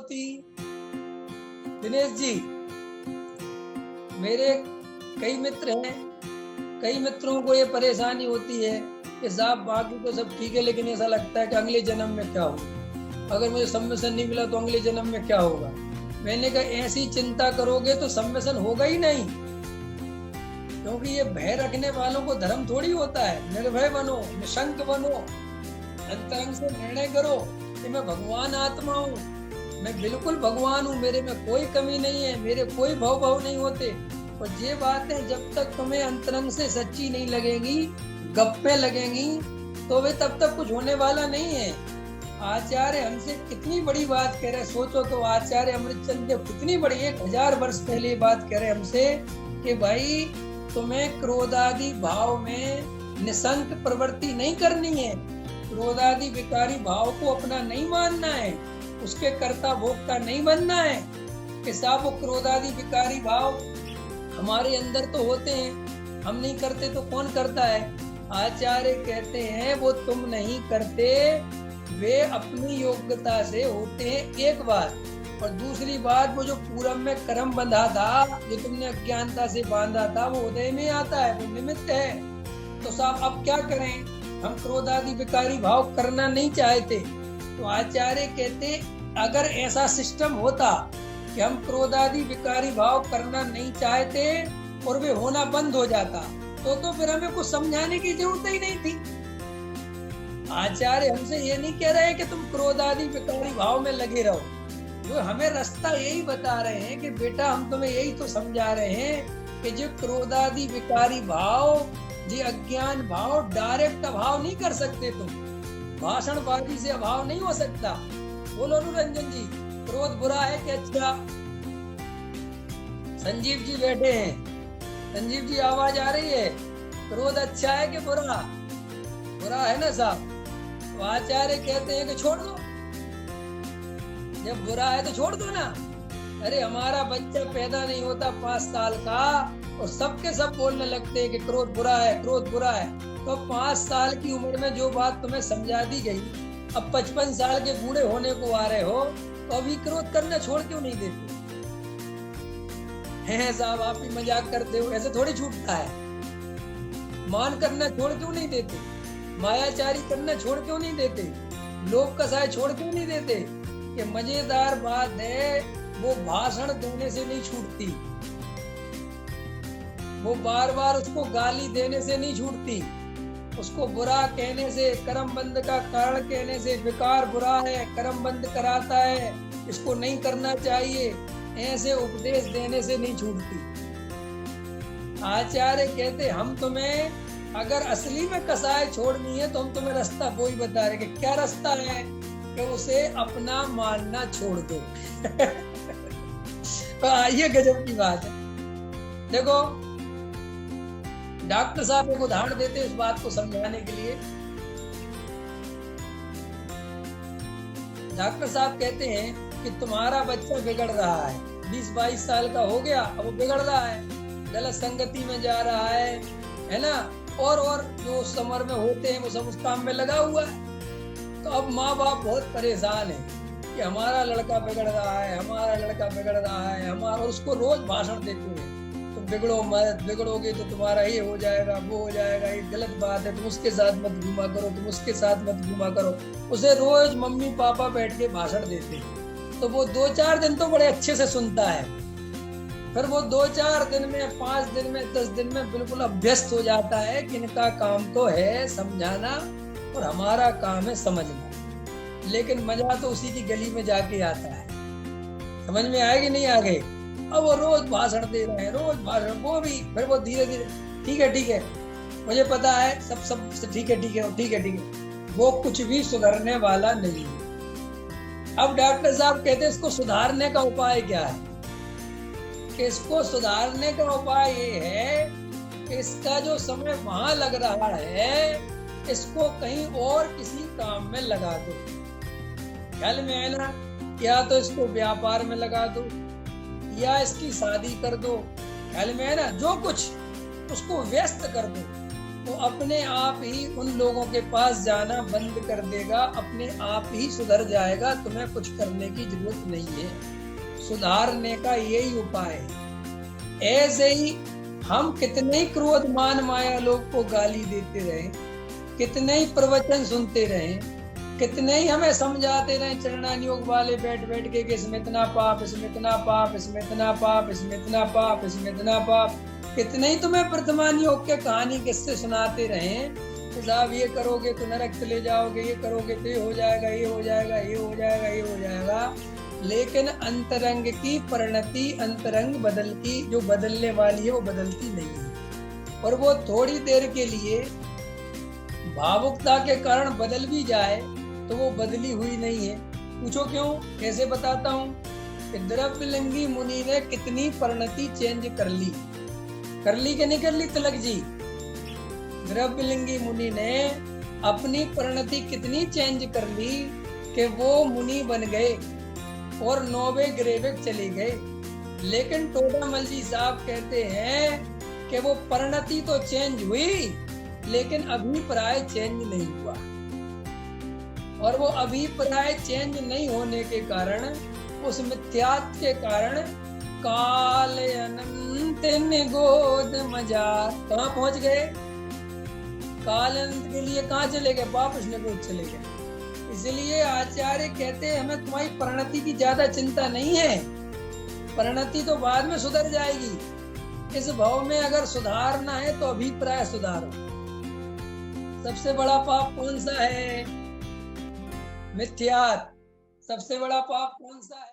होती। दिनेश जी, मेरे कई मित्र हैं, कई मित्रों को ये परेशानी होती है कि साहब बाकी तो सब ठीक है, लेकिन ऐसा लगता है कि अगले जन्म में क्या होगा, अगर मुझे सम्मेशन नहीं मिला तो अगले जन्म में क्या होगा। मैंने कहा ऐसी चिंता करोगे तो सम्मेशन होगा ही नहीं, क्योंकि ये भय रखने वालों को धर्म थोड़ी होता है। निर्भय बनो, निशंक बनो, अंतरंग से निर्णय करो कि मैं भगवान आत्मा हूँ, मैं बिल्कुल भगवान हूँ, मेरे में कोई कमी नहीं है, मेरे कोई भाव नहीं होते। और ये बातें जब तक तुम्हें अंतरंग से सच्ची नहीं लगेंगी, गप्पे लगेंगी, तो वे तब तक कुछ होने वाला नहीं है। आचार्य हमसे कितनी बड़ी बात कह रहे, सोचो तो आचार्य अमृतचंद देव कितनी बड़ी 1000 वर्ष पहले ये बात कह रहे हमसे कि भाई तुम्हें क्रोधादि भाव में निशंक प्रवृत्ति नहीं करनी है, क्रोधादि विकारी भाव को अपना नहीं मानना है, उसके कर्ता भोक्ता नहीं बनना है कि साहब वो क्रोधादि विकारी भाव हमारे अंदर तो होते हैं, हम नहीं करते तो कौन करता है। आचार्य कहते हैं वो तुम नहीं करते, वे अपनी योग्यता से होते हैं, एक बात। और दूसरी बात, वो जो पूरब में कर्म बंधा था, जो तुमने अज्ञानता से बांधा था, वो उदय में आता है, वो निमित्त है। तो साहब अब क्या करें, हम क्रोधादि विकारी भाव करना नहीं चाहते। तो आचार्य कहते अगर ऐसा सिस्टम होता कि हम क्रोधादि विकारी भाव करना नहीं चाहते और वे होना बंद हो जाता, तो फिर हमें कुछ समझाने की जरूरत ही नहीं थी। आचार्य हमसे ये नहीं कह रहे हैं कि तुम क्रोधादि विकारी भाव में लगे रहो, जो हमें रास्ता यही बता रहे हैं कि बेटा हम तुम्हें यही तो समझा रहे हैं कि जो क्रोधादि विकारी भाव, जो अज्ञान भाव डायरेक्ट अभाव नहीं कर सकते तुम, भाषणबाजी से अभाव नहीं हो सकता। बोलो अनुरंजन जी, क्रोध बुरा है कि अच्छा? संजीव जी बैठे हैं, संजीव जी आवाज आ रही है, क्रोध अच्छा है कि बुरा? बुरा है ना साहब। तो आचार्य कहते हैं कि छोड़ दो, जब बुरा है तो छोड़ दो ना। अरे हमारा बच्चा पैदा नहीं होता 5 साल का और सबके सब बोलने लगते हैं कि क्रोध बुरा है, क्रोध बुरा है। तो 5 साल की उम्र में जो बात तुम्हें समझा दी गई, अब 55 साल के बूढ़े होने को आ रहे हो, तो अभी क्रोध करना छोड़ क्यों नहीं देते हैं साहब? आप भी मजाक करते हो, ऐसे थोड़ी छूटता है। मान करना छोड़ क्यों नहीं देते, मायाचारी करना छोड़ क्यों नहीं देते, लोभ कसाय छोड़ क्यों नहीं देते? ये मजेदार बात है, वो भाषण देने से नहीं छूटती, वो बार बार उसको गाली देने से नहीं छूटती, उसको बुरा कहने से, कर्म बंद का कारण कहने से, विकार बुरा है, कर्म बंद कराता है, इसको नहीं करना चाहिए, ऐसे उपदेश देने से नहीं छूटती। आचार्य कहते हम तुम्हें अगर असली में कसाय छोड़नी है तो हम तुम्हें रास्ता वो ही बता रहे कि क्या रास्ता है, कि उसे अपना मानना छोड़ दो। तो ये गजब की बात है। देखो डॉक्टर साहब एक उदाहरण देते हैं इस बात को समझाने के लिए। डॉक्टर साहब कहते हैं कि तुम्हारा बच्चा बिगड़ रहा है, 20-22 साल का हो गया, अब वो बिगड़ रहा है, गलत संगति में जा रहा है ना, और जो उस उम्र में होते हैं वो सब उस काम में लगा हुआ है। तो अब माँ बाप बहुत परेशान है कि हमारा लड़का बिगड़ रहा है, हमारा लड़का बिगड़ रहा है, हमारा, उसको रोज भाषण देते हैं, तुम बिगड़ो मत, बिगड़ोगे तो तुम्हारा ये हो जाएगा, वो हो जाएगा, ये गलत बात है, तुम उसके साथ मत घूमा करो, तुम उसके साथ मत घूमा करो। उसे रोज मम्मी पापा बैठ के भाषण देते हैं। तो वो 2-4 दिन तो बड़े अच्छे से सुनता है, फिर वो 2-4 दिन में, 5 दिन में, 10 दिन में बिल्कुल अभ्यस्त हो जाता है कि इनका काम तो है समझाना और हमारा काम है समझना। लेकिन मजा तो उसी की गली में जाके आता है। समझ में आएगी नहीं आ गई? अब वो रोज भाषण दे रहे हैं, रोज भाषण, वो भी फिर वो धीरे धीरे ठीक है मुझे पता है, सब ठीक है, वो कुछ भी सुधरने वाला नहीं है। अब डॉक्टर साहब कहते हैं इसको सुधारने का उपाय क्या है? कि इसको सुधारने का उपाय ये है कि इसका जो समय वहां लग रहा है, इसको कहीं और किसी काम में लगा दो। ख्याल में है ना? या तो इसको व्यापार में लगा दो, या इसकी शादी कर दो। ख्याल में है ना? जो कुछ उसको व्यस्त कर दो, तो अपने आप ही उन लोगों के पास जाना बंद कर देगा, अपने आप ही सुधर जाएगा, तुम्हें कुछ करने की जरूरत नहीं है। सुधारने का यही उपाय है। ऐसे ही हम कितने ही क्रोध मान माया लोग को गाली देते रहे, कितने ही प्रवचन सुनते रहे, कितने ही हमें समझाते रहे चरणान योग वाले बैठ बैठ के कि इसमें इतना पाप, इसमें इतना पाप, इसमें इतना पाप, इसमें इतना पाप, इसमें इतना पाप, कितने ही तुम्हें वर्तमान योग के कहानी किससे सुनाते रहे तो साहब ये करोगे तो नरक चले जाओगे, ये करोगे तो ये हो जाएगा, ये हो जाएगा, ये हो जाएगा, ये हो जाएगा। लेकिन अंतरंग की परिणति, अंतरंग बदल की जो बदलने वाली है वो बदलती नहीं है। और वो थोड़ी देर के लिए भावुकता के कारण बदल भी जाए तो वो बदली हुई नहीं है। पूछो क्यों? कैसे बताता हूँ कि द्रव्यलिंगी मुनि ने कितनी परिणति चेंज कर ली कि नहीं कर ली तिलक जी? द्रव्यलिंगी मुनि ने अपनी परिणति कितनी चेंज कर ली कि वो मुनि बन गए और 9वें ग्रेविक चले गए। लेकिन टोडामल जी साहब कहते हैं कि वो परिणति तो चेंज हुई लेकिन अभिप्राय चेंज नहीं हुआ। और वो अभिप्राय चेंज नहीं होने के कारण, उस मिथ्यात्व के कारण काल अनंत निगोद मजार कहाँ पहुंच गए? काल अनंत के लिए कहाँ चले गए? वापस निगोद चले गए। इसलिए आचार्य कहते हैं हमें तुम्हारी परिणति की ज्यादा चिंता नहीं है, परिणति तो बाद में सुधर जाएगी। इस भाव में अगर सुधारना है तो अभिप्राय सुधारो। सबसे बड़ा पाप कौन सा है? मिथ्यात्व। सबसे बड़ा पाप कौन सा है?